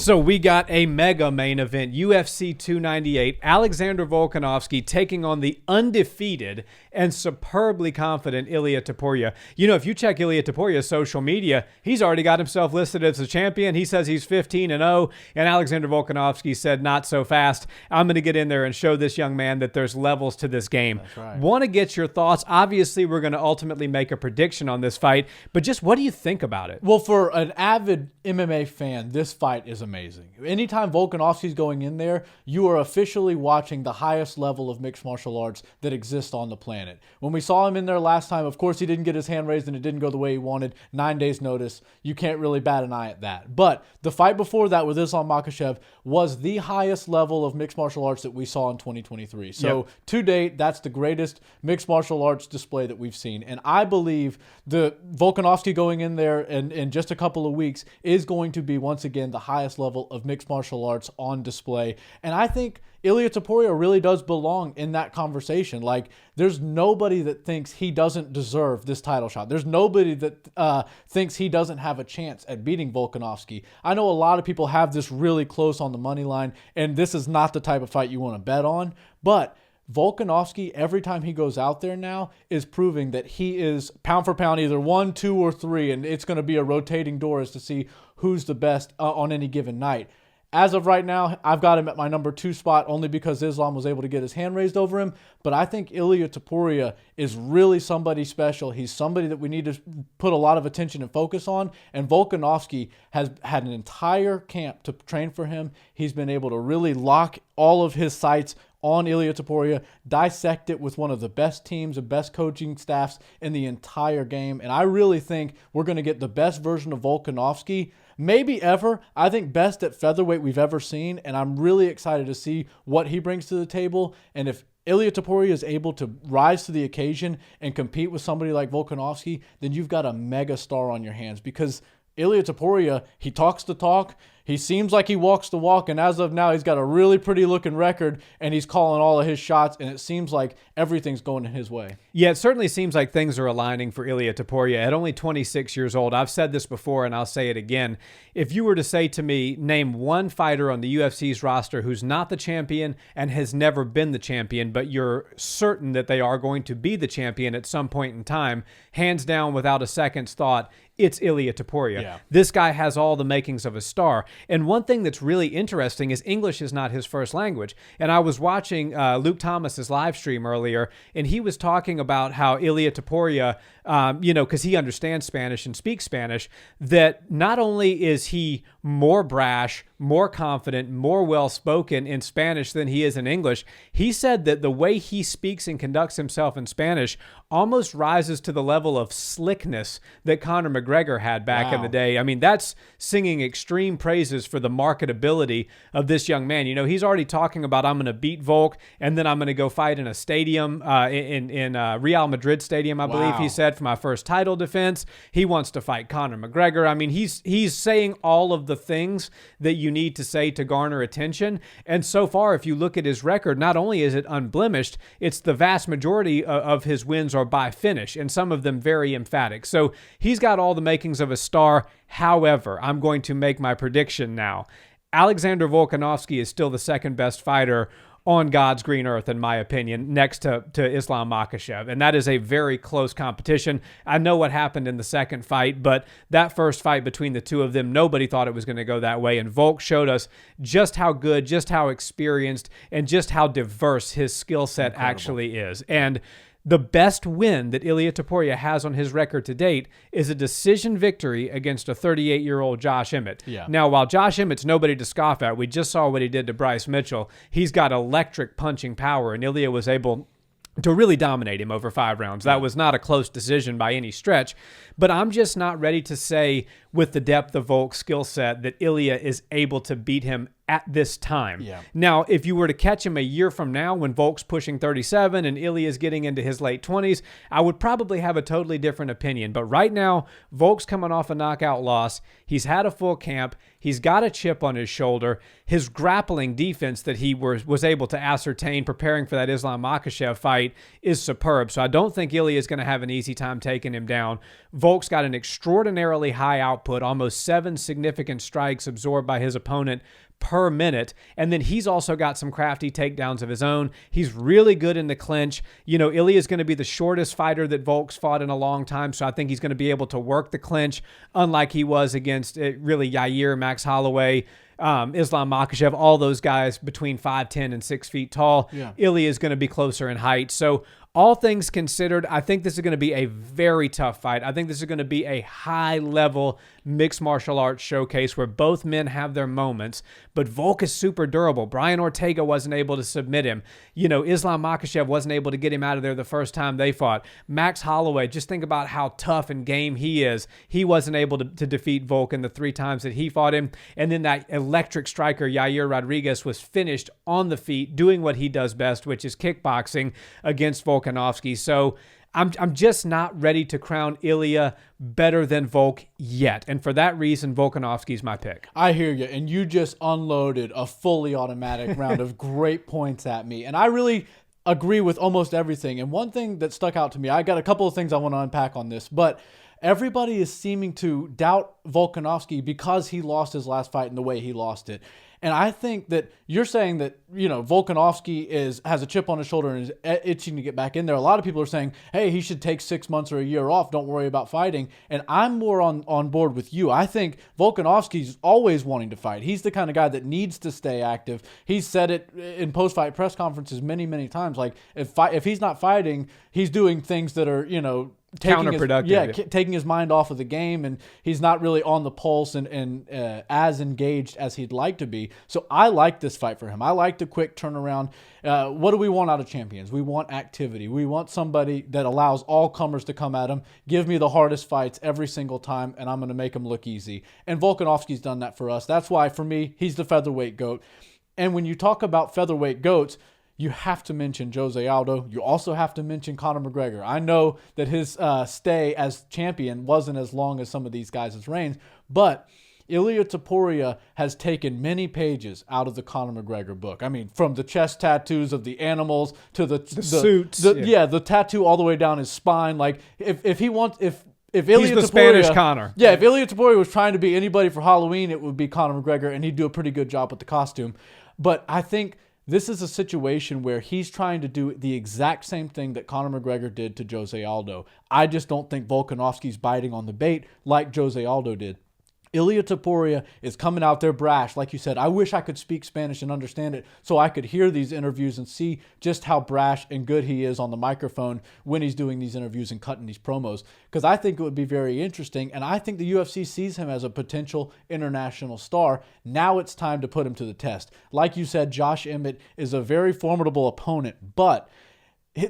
So we got a mega main event, UFC 298, Alexander Volkanovski taking on the undefeated and superbly confident Ilia Topuria. You know, if you check Ilia Topuria's social media, he's already got himself listed as a champion. He says he's 15-0, and Alexander Volkanovski said, not so fast. I'm going to get in there and show this young man that there's levels to this game. That's right. Want to get your thoughts. Obviously, we're going to ultimately make a prediction on this fight, but just what do you think about it? Well, for an avid MMA fan, this fight is amazing. Anytime Volkanovski's going in there, you are officially watching the highest level of mixed martial arts that exists on the planet. When we saw him in there last time, of course, he didn't get his hand raised and it didn't go the way he wanted. 9 days notice. You can't really bat an eye at that. But the fight before that with Islam Makhachev was the highest level of mixed martial arts that we saw in 2023. So to date, that's the greatest mixed martial arts display that we've seen. And I believe the Volkanovski going in there in just a couple of weeks is going to be, once again, the highest level of mixed martial arts on display. And I think Ilia Topuria really does belong in that conversation. Like, there's nobody that thinks he doesn't deserve this title shot. There's nobody that thinks he doesn't have a chance at beating Volkanovski. I know a lot of people have this really close on the money line, and this is not the type of fight you want to bet on. But Volkanovski, every time he goes out there now, is proving that he is pound for pound either 1, 2, or 3, and it's going to be a rotating door as to see who's the best on any given night. As of right now, I've got him at my number 2 spot only because Islam was able to get his hand raised over him. But I think Ilia Topuria is really somebody special. He's somebody that we need to put a lot of attention and focus on. And Volkanovski has had an entire camp to train for him. He's been able to really lock all of his sights on Ilia Topuria, dissect it with one of the best teams and best coaching staffs in the entire game. And I really think we're going to get the best version of Volkanovski maybe ever. I think best at featherweight we've ever seen, and I'm really excited to see what he brings to the table. And if Ilia Topuria is able to rise to the occasion and compete with somebody like Volkanovski, then you've got a mega star on your hands, because Ilia Topuria, he talks the talk, he seems like he walks the walk, and as of now, he's got a really pretty looking record, and he's calling all of his shots, and it seems like everything's going in his way. Yeah, it certainly seems like things are aligning for Ilia Topuria. At only 26 years old, I've said this before, and I'll say it again. If you were to say to me, name one fighter on the UFC's roster who's not the champion and has never been the champion, but you're certain that they are going to be the champion at some point in time, hands down, without a second's thought, it's Ilia Topuria. Yeah. This guy has all the makings of a star. And one thing that's really interesting is English is not his first language. And I was watching Luke Thomas's live stream earlier, and he was talking about how Ilia Topuria, because he understands Spanish and speaks Spanish, that not only is he more brash, more confident, more well-spoken in Spanish than he is in English, he said that the way he speaks and conducts himself in Spanish almost rises to the level of slickness that Conor McGregor had back in the day. I mean, that's singing extreme praises for the marketability of this young man. You know, he's already talking about, I'm going to beat Volk, and then I'm going to go fight in a stadium, in Real Madrid Stadium, I believe he said, for my first title defense. He wants to fight Conor McGregor. I mean, he's saying all of the things that you need to say to garner attention. And so far, if you look at his record, not only is it unblemished, it's the vast majority of his wins are by finish, and some of them very emphatic. So he's got all the makings of a star. However, I'm going to make my prediction now. Alexander Volkanovski is still the second best fighter on God's green earth, in my opinion, next to Islam Makhachev. And that is a very close competition. I know what happened in the second fight, but that first fight between the two of them, nobody thought it was going to go that way. And Volk showed us just how good, just how experienced, and just how diverse his skill set actually is. And the best win that Ilia Topuria has on his record to date is a decision victory against a 38-year-old Josh Emmett. Yeah. Now, while Josh Emmett's nobody to scoff at, we just saw what he did to Bryce Mitchell. He's got electric punching power, and Ilia was able to really dominate him over 5 rounds. That was not a close decision by any stretch, but I'm just not ready to say with the depth of Volk's skill set that Ilia is able to beat him at this time. Yeah. Now, if you were to catch him a year from now when Volk's pushing 37 and Ilia's getting into his late 20s, I would probably have a totally different opinion. But right now, Volk's coming off a knockout loss. He's had a full camp. He's got a chip on his shoulder. His grappling defense that he was able to ascertain preparing for that Islam Makhachev fight is superb. So I don't think Ilia is going to have an easy time taking him down. Volk's got an extraordinarily high output, almost 7 significant strikes absorbed by his opponent per minute. And then he's also got some crafty takedowns of his own. He's really good in the clinch. You know, Ilia is going to be the shortest fighter that Volk's fought in a long time, so I think he's going to be able to work the clinch, unlike he was against really Yair, Max Holloway, Islam Makhachev, all those guys between 5'10" and 6 feet tall. Yeah. Ilia is going to be closer in height. So all things considered, I think this is going to be a very tough fight. I think this is going to be a high-level mixed martial arts showcase where both men have their moments, but Volk is super durable. Brian Ortega wasn't able to submit him. You know, Islam Makhachev wasn't able to get him out of there the first time they fought. Max Holloway, just think about how tough and game he is. He wasn't able to defeat Volk in the 3 times that he fought him. And then that electric striker, Yair Rodriguez, was finished on the feet, doing what he does best, which is kickboxing against Volkanovski. So I'm just not ready to crown Ilia better than Volk yet. And for that reason, Volkanovski's my pick. I hear you. And you just unloaded a fully automatic round of great points at me. And I really agree with almost everything. And one thing that stuck out to me, I got a couple of things I want to unpack on this, but everybody is seeming to doubt Volkanovski because he lost his last fight in the way he lost it. And I think that you're saying that, you know, Volkanovski has a chip on his shoulder and is itching to get back in there. A lot of people are saying, hey, he should take 6 months or a year off. Don't worry about fighting. And I'm more on board with you. I think Volkanovski's always wanting to fight. He's the kind of guy that needs to stay active. He's said it in post-fight press conferences many, many times. Like, if he's not fighting, he's doing things that are, you know, counterproductive. Taking his mind off of the game, and he's not really on the pulse and as engaged as he'd like to be. So I like this fight for him. I like the quick turnaround. What do we want out of champions? We want activity. We want somebody that allows all comers to come at him, give me the hardest fights every single time, and I'm going to make them look easy. And Volkanovski's done that for us. That's why, for me, he's the featherweight GOAT. And when you talk about featherweight GOATs, you have to mention Jose Aldo. You also have to mention Conor McGregor. I know that his stay as champion wasn't as long as some of these guys' reigns, but Ilia Topuria has taken many pages out of the Conor McGregor book. I mean, from the chest tattoos of the animals to the suits. The tattoo all the way down his spine. Like, if Ilia He's the Topuria, Spanish Conor. Yeah, if Ilia Topuria was trying to be anybody for Halloween, it would be Conor McGregor, and he'd do a pretty good job with the costume. But I think this is a situation where he's trying to do the exact same thing that Conor McGregor did to Jose Aldo. I just don't think Volkanovski's biting on the bait like Jose Aldo did. Ilia Topuria is coming out there brash. Like you said, I wish I could speak Spanish and understand it so I could hear these interviews and see just how brash and good he is on the microphone when he's doing these interviews and cutting these promos. Because I think it would be very interesting, and I think the UFC sees him as a potential international star. Now it's time to put him to the test. Like you said, Josh Emmett is a very formidable opponent, but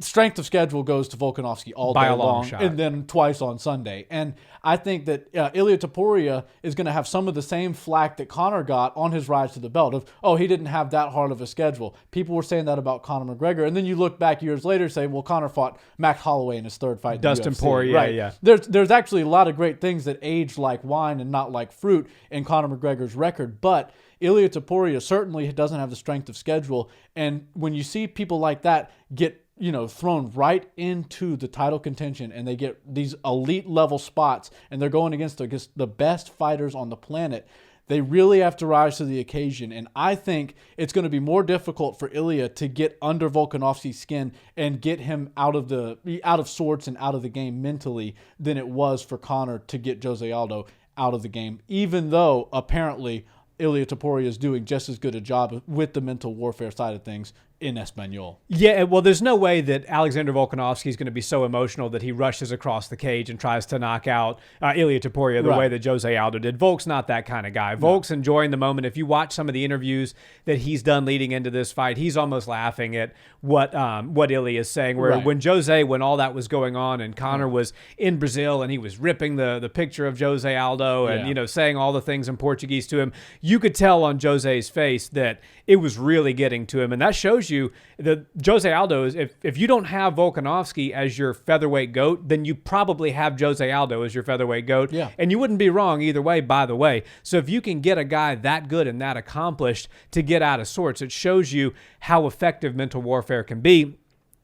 strength of schedule goes to Volkanovski all day long, and then twice on Sunday. And I think that Ilia Topuria is going to have some of the same flack that Conor got on his rise to the belt of, oh, he didn't have that hard of a schedule. People were saying that about Conor McGregor. And then you look back years later and say, well, Conor fought Max Holloway in his third fight. Dustin Poirier, right. Yeah. There's actually a lot of great things that age like wine and not like fruit in Conor McGregor's record. But Ilia Topuria certainly doesn't have the strength of schedule. And when you see people like that get thrown right into the title contention and they get these elite level spots and they're going against the best fighters on the planet, they really have to rise to the occasion. And I think it's going to be more difficult for Ilia to get under Volkanovski's skin and get him out of sorts and out of the game mentally than it was for Conor to get Jose Aldo out of the game, even though apparently Ilia Topuria is doing just as good a job with the mental warfare side of things in Espanol. Yeah, well, there's no way that Alexander Volkanovski is going to be so emotional that he rushes across the cage and tries to knock out Ilia Topuria the way that Jose Aldo did. Volk's not that kind of guy. Volk's enjoying the moment. If you watch some of the interviews that he's done leading into this fight, he's almost laughing at what Ilia is saying. Where when all that was going on and Conor was in Brazil and he was ripping the picture of Jose Aldo and saying all the things in Portuguese to him, you could tell on Jose's face that it was really getting to him, and that shows you that Jose Aldo is, if you don't have Volkanovski as your featherweight GOAT, then you probably have Jose Aldo as your featherweight GOAT. Yeah. And you wouldn't be wrong either way, by the way. So if you can get a guy that good and that accomplished to get out of sorts, it shows you how effective mental warfare can be.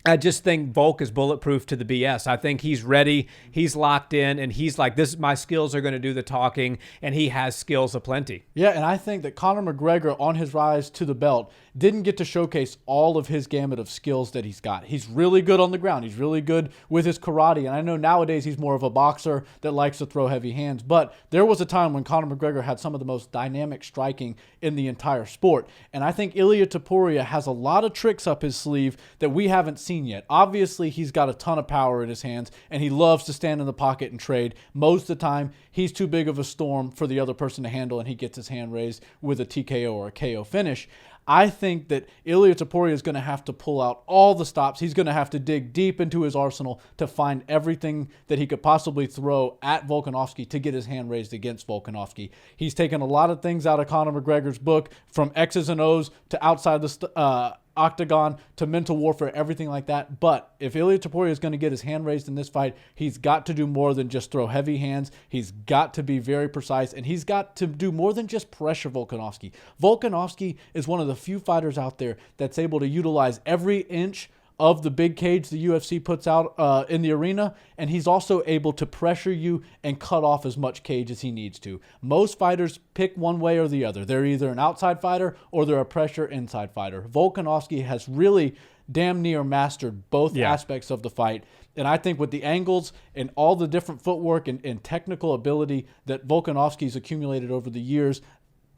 I just think Volk is bulletproof to the BS. I think he's ready, he's locked in, and he's like, my skills are going to do the talking, and he has skills aplenty. Yeah, and I think that Conor McGregor, on his rise to the belt, didn't get to showcase all of his gamut of skills that he's got. He's really good on the ground. He's really good with his karate, and I know nowadays he's more of a boxer that likes to throw heavy hands, but there was a time when Conor McGregor had some of the most dynamic striking in the entire sport, and I think Ilia Topuria has a lot of tricks up his sleeve that we haven't seen yet. Obviously, he's got a ton of power in his hands, and he loves to stand in the pocket and trade. Most of the time, he's too big of a storm for the other person to handle, and he gets his hand raised with a TKO or a KO finish. I think that Ilia Topuria is going to have to pull out all the stops. He's going to have to dig deep into his arsenal to find everything that he could possibly throw at Volkanovski to get his hand raised against Volkanovski. He's taken a lot of things out of Conor McGregor's book, from X's and O's to outside the octagon to mental warfare, everything like that. But if Ilia Topuria is going to get his hand raised in this fight, he's got to do more than just throw heavy hands. He's got to be very precise, and he's got to do more than just pressure Volkanovski. Volkanovski is one of the few fighters out there that's able to utilize every inch of the big cage the UFC puts out in the arena, and he's also able to pressure you and cut off as much cage as he needs to. Most fighters pick one way or the other. They're either an outside fighter or they're a pressure inside fighter. Volkanovski has really damn near mastered both aspects of the fight, and I think with the angles and all the different footwork and technical ability that Volkanovski's accumulated over the years,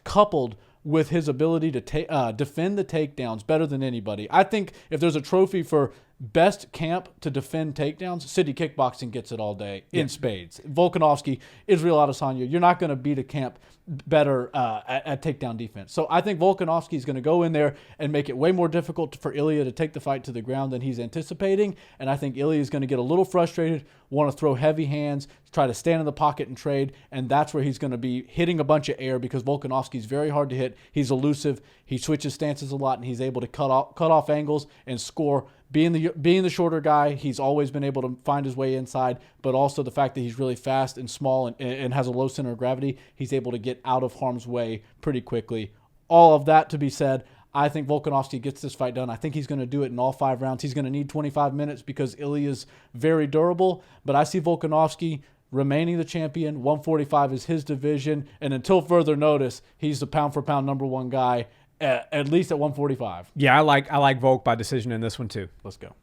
coupled with his ability to defend the takedowns better than anybody. I think if there's a trophy for best camp to defend takedowns, City Kickboxing gets it all day in spades. Volkanovski, Israel Adesanya, you're not going to beat a camp better at takedown defense. So I think Volkanovski is going to go in there and make it way more difficult for Ilia to take the fight to the ground than he's anticipating. And I think Ilia is going to get a little frustrated, want to throw heavy hands, try to stand in the pocket and trade, and that's where he's going to be hitting a bunch of air because Volkanovski is very hard to hit. He's elusive. He switches stances a lot, and he's able to cut off angles and score. Being the shorter guy, he's always been able to find his way inside, but also the fact that he's really fast and small and has a low center of gravity, he's able to get out of harm's way pretty quickly. All of that to be said, I think Volkanovski gets this fight done. I think he's going to do it in all 5 rounds. He's going to need 25 minutes because Ilia's very durable, but I see Volkanovski remaining the champion. 145 is his division, and until further notice, he's the pound-for-pound number one guy, at least at 145. Yeah, I like Volk by decision in this one too. Let's go.